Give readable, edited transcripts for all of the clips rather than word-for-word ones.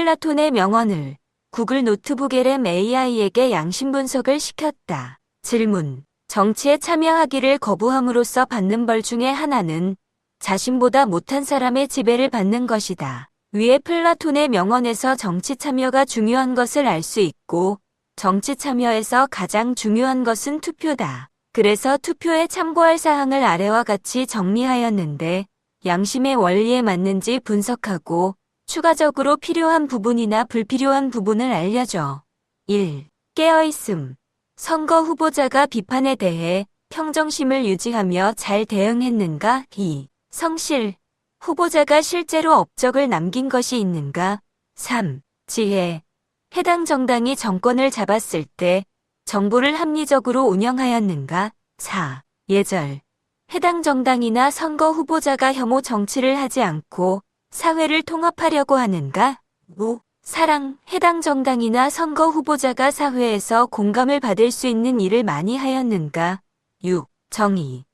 플라톤의 명언을 구글 노트북 LM AI에게 양심 분석을 시켰다. 질문. 정치에 참여하기를 거부함으로써 받는 벌 중에 하나는 자신보다 못한 사람의 지배를 받는 것이다. 위에 플라톤의 명언에서 정치 참여가 중요한 것을 알 수 있고 정치 참여에서 가장 중요한 것은 투표다. 그래서 투표에 참고할 사항을 아래와 같이 정리하였는데 양심의 원리에 맞는지 분석하고 추가적으로 필요한 부분이나 불필요한 부분을 알려줘. 1. 깨어있음. 선거 후보자가 비판에 대해 평정심을 유지하며 잘 대응했는가? 2. 성실. 후보자가 실제로 업적을 남긴 것이 있는가? 3. 지혜. 해당 정당이 정권을 잡았을 때 정부를 합리적으로 운영하였는가? 4. 예절. 해당 정당이나 선거 후보자가 혐오 정치를 하지 않고 사회를 통합하려고 하는가? 5. 사랑. 해당 정당이나 선거 후보자가 사회에서 공감을 받을 수 있는 일을 많이 하였는가? 6. 정의.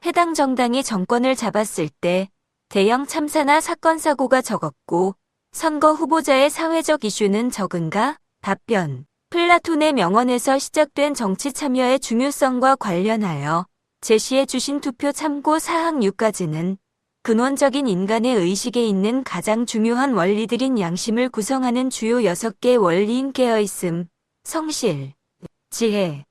해당 정당이 정권을 잡았을 때 대형 참사나 사건 사고가 적었고 선거 후보자의 사회적 이슈는 적은가? 답변. 플라톤의 명언에서 시작된 정치 참여의 중요성과 관련하여 제시해 주신 투표 참고 사항 6가지는 근원적인 인간의 의식에 있는 가장 중요한 원리들인 양심을 구성하는 주요 6개의 원리인 깨어있음, 성실, 지혜,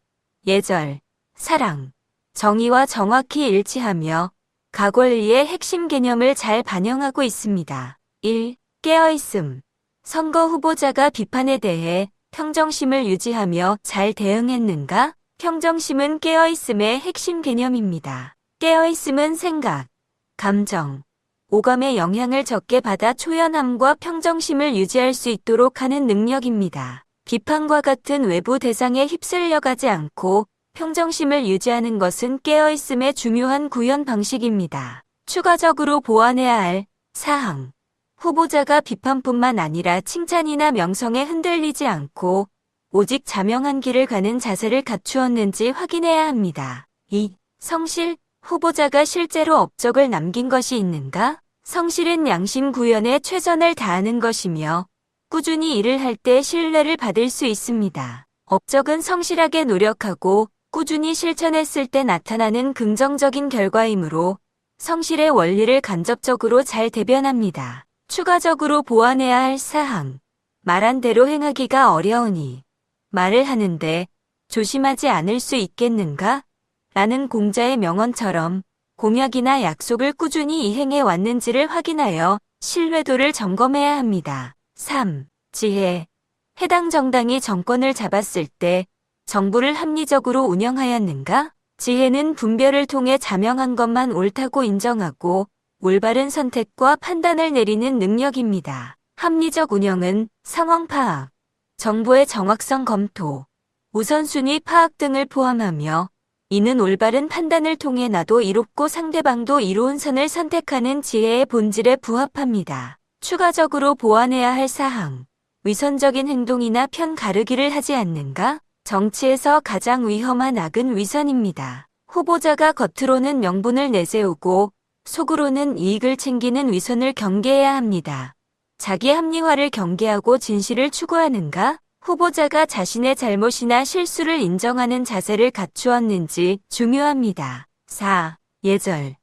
예절, 사랑, 정의와 정확히 일치하며 가권리의 핵심 개념을 잘 반영하고 있습니다. 1. 깨어있음. 선거 후보자가 비판에 대해 평정심을 유지하며 잘 대응했는가? 평정심은 깨어있음의 핵심 개념입니다. 깨어있음은 생각, 감정, 오감의 영향을 적게 받아 초연함과 평정심을 유지할 수 있도록 하는 능력입니다. 비판과 같은 외부 대상에 휩쓸려가지 않고 평정심을 유지하는 것은 깨어있음의 중요한 구현 방식입니다. 추가적으로 보완해야 할 사항. 후보자가 비판뿐만 아니라 칭찬이나 명성에 흔들리지 않고 오직 자명한 길을 가는 자세를 갖추었는지 확인해야 합니다. 2. 성실. 후보자가 실제로 업적을 남긴 것이 있는가? 성실은 양심 구현에 최선을 다하는 것이며 꾸준히 일을 할 때 신뢰를 받을 수 있습니다. 업적은 성실하게 노력하고 꾸준히 실천했을 때 나타나는 긍정적인 결과이므로 성실의 원리를 간접적으로 잘 대변합니다. 추가적으로 보완해야 할 사항. 말한 대로 행하기가 어려우니 말을 하는데 조심하지 않을 수 있겠는가? 라는 공자의 명언처럼 공약이나 약속을 꾸준히 이행해 왔는지를 확인하여 신뢰도를 점검해야 합니다. 3. 지혜. 해당 정당이 정권을 잡았을 때 정부를 합리적으로 운영하였는가? 지혜는 분별을 통해 자명한 것만 옳다고 인정하고 올바른 선택과 판단을 내리는 능력입니다. 합리적 운영은 상황 파악, 정보의 정확성 검토, 우선순위 파악 등을 포함하며 이는 올바른 판단을 통해 나도 이롭고 상대방도 이로운 선을 선택하는 지혜의 본질에 부합합니다. 추가적으로 보완해야 할 사항. 위선적인 행동이나 편 가르기를 하지 않는가? 정치에서 가장 위험한 악은 위선입니다. 후보자가 겉으로는 명분을 내세우고 속으로는 이익을 챙기는 위선을 경계해야 합니다. 자기 합리화를 경계하고 진실을 추구하는가? 후보자가 자신의 잘못이나 실수를 인정하는 자세를 갖추었는지 중요합니다. 4. 예절.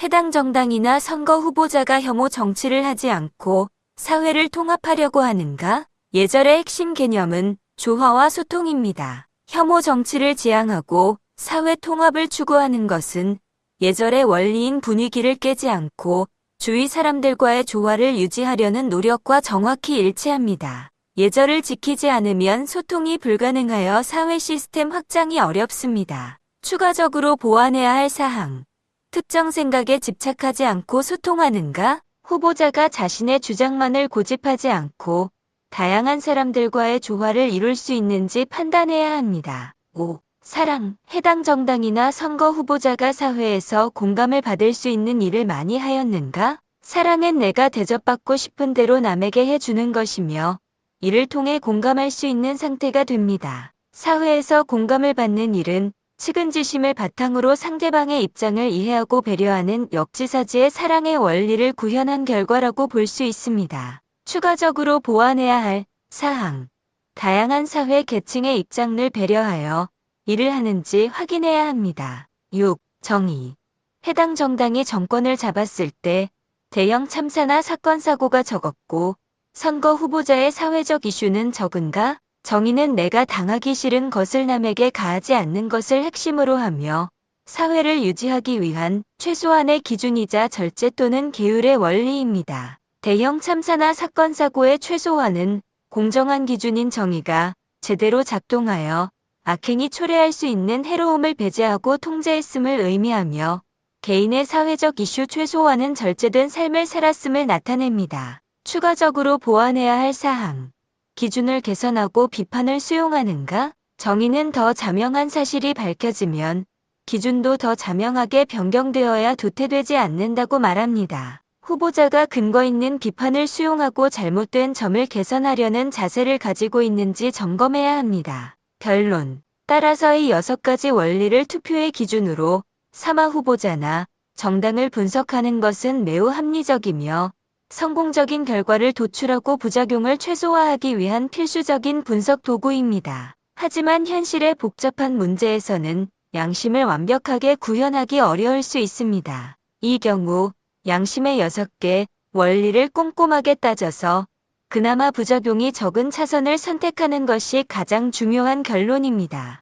해당 정당이나 선거 후보자가 혐오 정치를 하지 않고 사회를 통합하려고 하는가? 예절의 핵심 개념은 조화와 소통입니다. 혐오 정치를 지향하고 사회 통합을 추구하는 것은 예절의 원리인 분위기를 깨지 않고 주위 사람들과의 조화를 유지하려는 노력과 정확히 일치합니다. 예절을 지키지 않으면 소통이 불가능하여 사회 시스템 확장이 어렵습니다. 추가적으로 보완해야 할 사항. 특정 생각에 집착하지 않고 소통하는가? 후보자가 자신의 주장만을 고집하지 않고 다양한 사람들과의 조화를 이룰 수 있는지 판단해야 합니다. 5. 사랑. 해당 정당이나 선거 후보자가 사회에서 공감을 받을 수 있는 일을 많이 하였는가? 사랑은 내가 대접받고 싶은 대로 남에게 해주는 것이며 이를 통해 공감할 수 있는 상태가 됩니다. 사회에서 공감을 받는 일은 측은지심을 바탕으로 상대방의 입장을 이해하고 배려하는 역지사지의 사랑의 원리를 구현한 결과라고 볼 수 있습니다. 추가적으로 보완해야 할 사항. 다양한 사회 계층의 입장을 배려하여 일을 하는지 확인해야 합니다. 6. 정의. 해당 정당이 정권을 잡았을 때 대형 참사나 사건 사고가 적었고 선거 후보자의 사회적 이슈는 적은가? 정의는 내가 당하기 싫은 것을 남에게 가하지 않는 것을 핵심으로 하며 사회를 유지하기 위한 최소한의 기준이자 절제 또는 계율의 원리입니다. 대형 참사나 사건 사고의 최소화는 공정한 기준인 정의가 제대로 작동하여 악행이 초래할 수 있는 해로움을 배제하고 통제했음을 의미하며 개인의 사회적 이슈 최소화는 절제된 삶을 살았음을 나타냅니다. 추가적으로 보완해야 할 사항. 기준을 개선하고 비판을 수용하는가? 정의는 더 자명한 사실이 밝혀지면 기준도 더 자명하게 변경되어야 도태되지 않는다고 말합니다. 후보자가 근거 있는 비판을 수용하고 잘못된 점을 개선하려는 자세를 가지고 있는지 점검해야 합니다. 결론. 따라서 이 6가지 원리를 투표의 기준으로 삼아 후보자나 정당을 분석하는 것은 매우 합리적이며 성공적인 결과를 도출하고 부작용을 최소화하기 위한 필수적인 분석 도구입니다. 하지만 현실의 복잡한 문제에서는 양심을 완벽하게 구현하기 어려울 수 있습니다. 이 경우 양심의 6개 원리를 꼼꼼하게 따져서 그나마 부작용이 적은 차선을 선택하는 것이 가장 중요한 결론입니다.